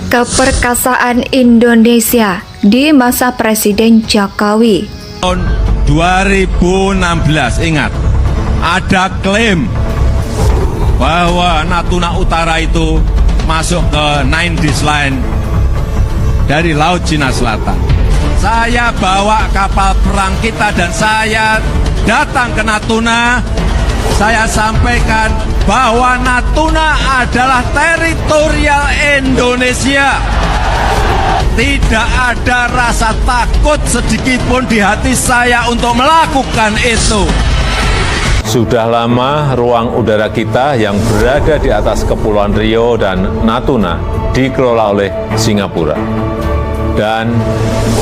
Keperkasaan Indonesia di masa Presiden Jokowi. Tahun 2016, ingat, ada klaim bahwa Natuna Utara itu masuk ke 9 line dari Laut Cina Selatan. Saya bawa kapal perang kita dan saya datang ke Natuna. Saya sampaikan bahwa Natuna adalah teritorial Indonesia. Tidak ada rasa takut sedikitpun di hati saya untuk melakukan itu. Sudah lama ruang udara kita yang berada di atas Kepulauan Riau dan Natuna dikelola oleh Singapura. Dan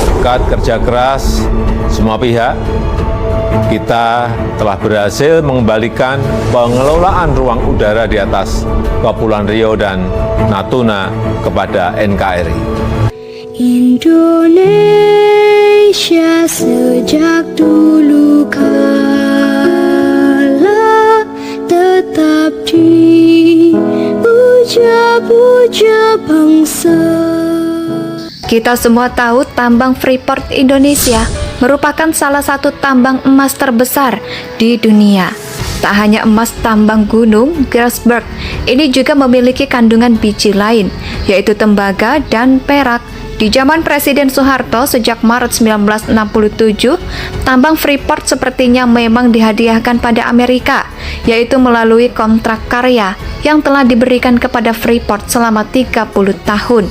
berkat kerja keras semua pihak, kita telah berhasil mengembalikan pengelolaan ruang udara di atas Kepulauan Riau dan Natuna kepada NKRI. Indonesia sejak dulu kala tetap dipuja-puja bangsa. Kita semua tahu tambang Freeport Indonesia merupakan salah satu tambang emas terbesar di dunia. Tak hanya emas, tambang gunung Grasberg ini juga memiliki kandungan biji lain, yaitu tembaga dan perak. Di zaman Presiden Soeharto sejak Maret 1967, tambang Freeport sepertinya memang dihadiahkan pada Amerika, yaitu melalui kontrak karya yang telah diberikan kepada Freeport selama 30 tahun.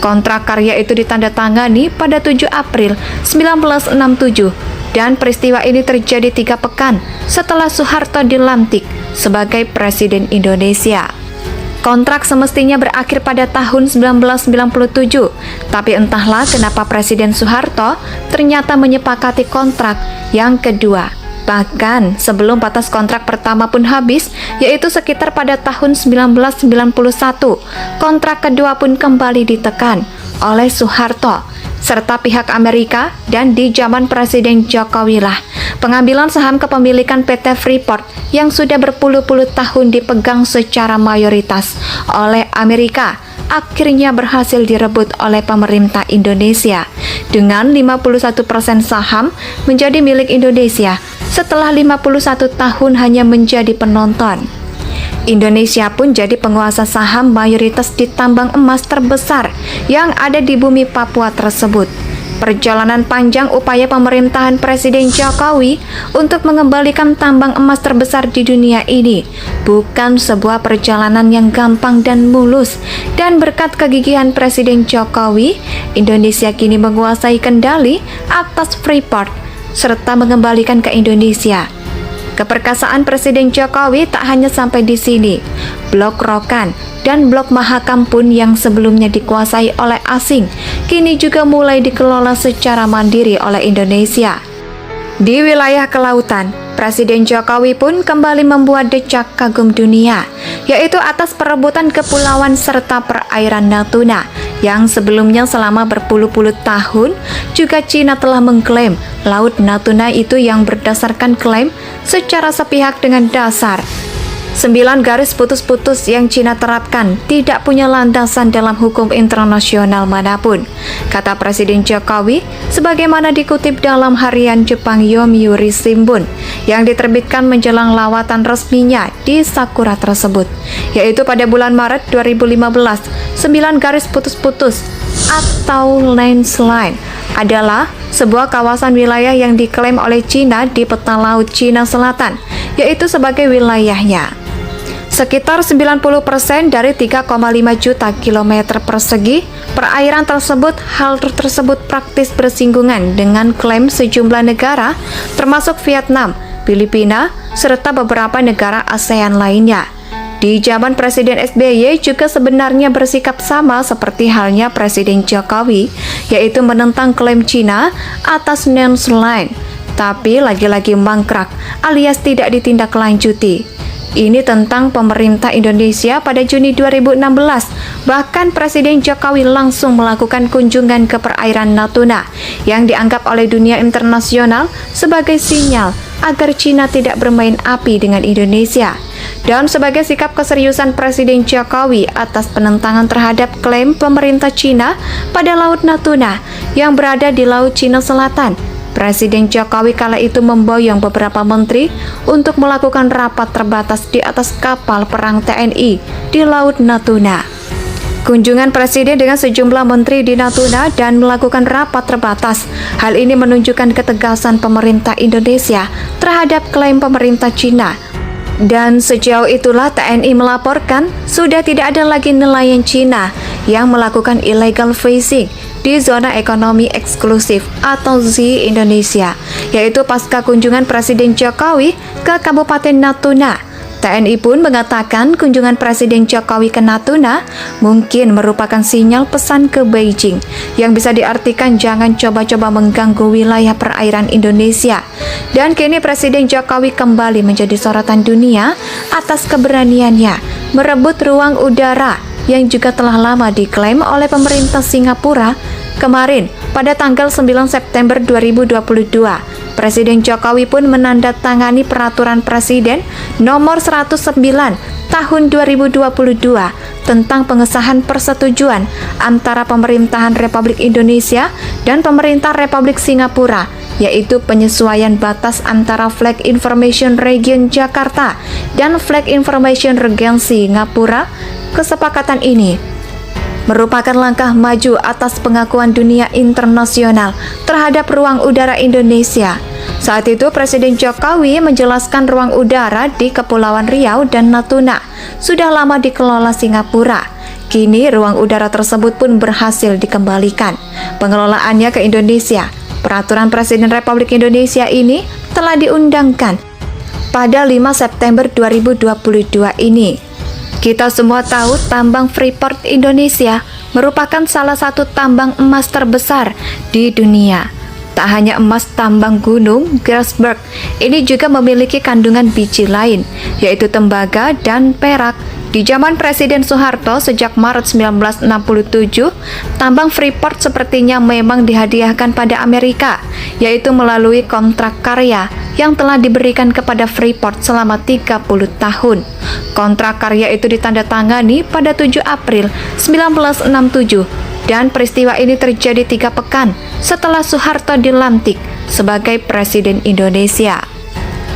Kontrak karya itu ditandatangani pada 7 April 1967 dan peristiwa ini terjadi 3 pekan setelah Soeharto dilantik sebagai Presiden Indonesia. Kontrak semestinya berakhir pada tahun 1997, tapi entahlah kenapa Presiden Soeharto ternyata menyepakati kontrak yang kedua. Bahkan sebelum batas kontrak pertama pun habis, yaitu sekitar pada tahun 1991, kontrak kedua pun kembali ditekan oleh Soeharto serta pihak Amerika, dan di zaman Presiden Jokowi lah pengambilan saham kepemilikan PT Freeport yang sudah berpuluh-puluh tahun dipegang secara mayoritas oleh Amerika akhirnya berhasil direbut oleh pemerintah Indonesia dengan 51% saham menjadi milik Indonesia setelah 51 tahun hanya menjadi penonton. Indonesia pun jadi penguasa saham mayoritas di tambang emas terbesar yang ada di bumi Papua tersebut. Perjalanan panjang upaya pemerintahan Presiden Jokowi untuk mengembalikan tambang emas terbesar di dunia ini bukan sebuah perjalanan yang gampang dan mulus, dan berkat kegigihan Presiden Jokowi, Indonesia kini menguasai kendali atas Freeport serta mengembalikan ke Indonesia. Keperkasaan Presiden Jokowi tak hanya sampai di sini. Blok Rokan dan Blok Mahakam pun yang sebelumnya dikuasai oleh asing, kini juga mulai dikelola secara mandiri oleh Indonesia. Di wilayah kelautan, Presiden Jokowi pun kembali membuat decak kagum dunia, yaitu atas perebutan kepulauan serta perairan Natuna, yang sebelumnya selama berpuluh-puluh tahun juga Cina telah mengklaim Laut Natuna itu yang berdasarkan klaim secara sepihak dengan dasar 9 garis putus-putus yang Cina terapkan tidak punya landasan dalam hukum internasional manapun, kata Presiden Jokowi, sebagaimana dikutip dalam harian Jepang Yomiuri Shimbun yang diterbitkan menjelang lawatan resminya di Sakura tersebut, yaitu pada bulan Maret 2015. 9 garis putus-putus atau landslide adalah sebuah kawasan wilayah yang diklaim oleh Cina di peta Laut Cina Selatan, yaitu sebagai wilayahnya. Sekitar 90% dari 3,5 juta kilometer persegi perairan tersebut, hal tersebut praktis bersinggungan dengan klaim sejumlah negara termasuk Vietnam, Filipina, serta beberapa negara ASEAN lainnya. Di zaman Presiden SBY juga sebenarnya bersikap sama seperti halnya Presiden Jokowi, yaitu menentang klaim Cina atas non-line, tapi lagi-lagi mangkrak alias tidak ditindaklanjuti. Ini tentang pemerintah Indonesia pada Juni 2016. Bahkan Presiden Jokowi langsung melakukan kunjungan ke perairan Natuna yang dianggap oleh dunia internasional sebagai sinyal agar Cina tidak bermain api dengan Indonesia. dan sebagai sikap keseriusan Presiden Jokowi atas penentangan terhadap klaim pemerintah Cina pada Laut Natuna yang berada di Laut Cina Selatan, Presiden Jokowi kala itu memboyong beberapa menteri untuk melakukan rapat terbatas di atas kapal perang TNI di Laut Natuna. Kunjungan Presiden dengan sejumlah menteri di Natuna dan melakukan rapat terbatas. Hal ini menunjukkan ketegasan pemerintah Indonesia terhadap klaim pemerintah Cina. Dan sejauh itulah TNI melaporkan sudah tidak ada lagi nelayan Cina yang melakukan illegal fishing di zona ekonomi eksklusif atau ZEE Indonesia, yaitu pasca kunjungan Presiden Jokowi ke Kabupaten Natuna. TNI pun mengatakan kunjungan Presiden Jokowi ke Natuna mungkin merupakan sinyal pesan ke Beijing yang bisa diartikan jangan coba-coba mengganggu wilayah perairan Indonesia. Dan kini Presiden Jokowi kembali menjadi sorotan dunia atas keberaniannya merebut ruang udara yang juga telah lama diklaim oleh pemerintah Singapura. Kemarin, pada tanggal 9 September 2022, Presiden Jokowi pun menandatangani Peraturan Presiden Nomor 109 Tahun 2022 tentang pengesahan persetujuan antara Pemerintahan Republik Indonesia dan Pemerintah Republik Singapura, yaitu penyesuaian batas antara Flag Information Region Jakarta dan Flag Information Region Singapura. Kesepakatan ini merupakan langkah maju atas pengakuan dunia internasional terhadap ruang udara Indonesia. Saat itu Presiden Jokowi menjelaskan ruang udara di Kepulauan Riau dan Natuna sudah lama dikelola Singapura. Kini ruang udara tersebut pun berhasil dikembalikan pengelolaannya ke Indonesia. Peraturan Presiden Republik Indonesia ini telah diundangkan pada 5 September 2022 ini. Kita semua tahu tambang Freeport Indonesia merupakan salah satu tambang emas terbesar di dunia. Tak hanya emas, tambang gunung Grasberg ini juga memiliki kandungan biji lain, yaitu tembaga dan perak. Di zaman Presiden Soeharto sejak Maret 1967, tambang Freeport sepertinya memang dihadiahkan pada Amerika, yaitu melalui kontrak karya yang telah diberikan kepada Freeport selama 30 tahun. Kontrak karya itu ditandatangani pada 7 April 1967 dan peristiwa ini terjadi 3 pekan setelah Soeharto dilantik sebagai Presiden Indonesia.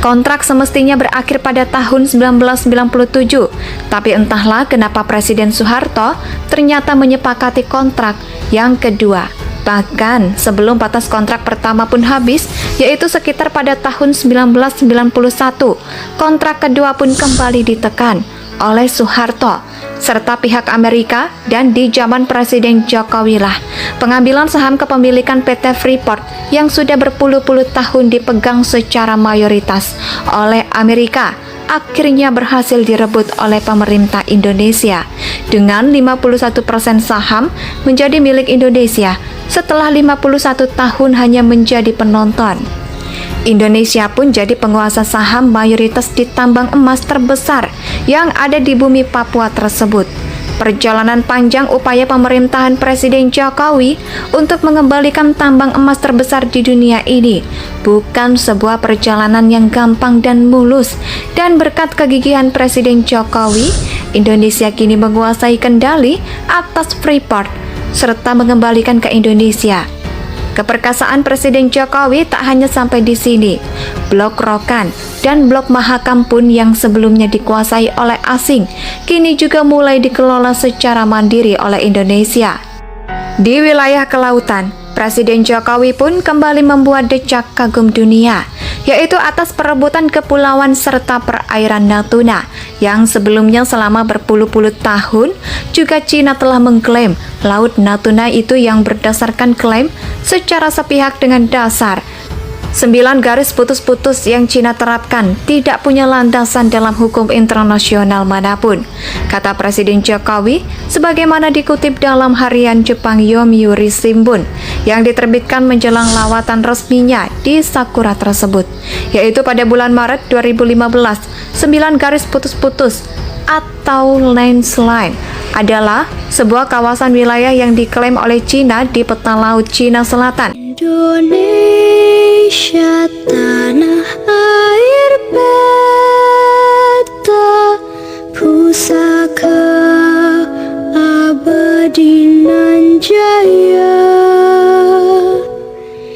Kontrak semestinya berakhir pada tahun 1997, tapi entahlah kenapa Presiden Soeharto ternyata menyepakati kontrak yang kedua. Bahkan sebelum batas kontrak pertama pun habis, yaitu sekitar pada tahun 1991, kontrak kedua pun kembali ditekan oleh Soeharto serta pihak Amerika, dan di zaman Presiden Jokowi lah pengambilan saham kepemilikan PT Freeport yang sudah berpuluh-puluh tahun dipegang secara mayoritas oleh Amerika akhirnya berhasil direbut oleh pemerintah Indonesia dengan 51% saham menjadi milik Indonesia setelah 51 tahun hanya menjadi penonton. Indonesia pun jadi penguasa saham mayoritas di tambang emas terbesar yang ada di bumi Papua tersebut. Perjalanan panjang upaya pemerintahan Presiden Jokowi untuk mengembalikan tambang emas terbesar di dunia ini bukan sebuah perjalanan yang gampang dan mulus, dan berkat kegigihan Presiden Jokowi, Indonesia kini menguasai kendali atas Freeport serta mengembalikan ke Indonesia. Keperkasaan Presiden Jokowi tak hanya sampai di sini. Blok Rokan dan Blok Mahakam pun yang sebelumnya dikuasai oleh asing, kini juga mulai dikelola secara mandiri oleh Indonesia. Di wilayah kelautan, Presiden Jokowi pun kembali membuat decak kagum dunia, yaitu atas perebutan kepulauan serta perairan Natuna yang sebelumnya selama berpuluh-puluh tahun juga Cina telah mengklaim Laut Natuna itu yang berdasarkan klaim secara sepihak dengan dasar 9 garis putus-putus yang Cina terapkan tidak punya landasan dalam hukum internasional manapun, kata Presiden Jokowi sebagaimana dikutip dalam harian Jepang Yomiuri Shimbun yang diterbitkan menjelang lawatan resminya di Sakura tersebut, yaitu pada bulan Maret 2015. 9 garis putus-putus atau landslide adalah sebuah kawasan wilayah yang diklaim oleh Cina di peta laut Cina Selatan. Indonesia tanah air beta. pusaka abadi nan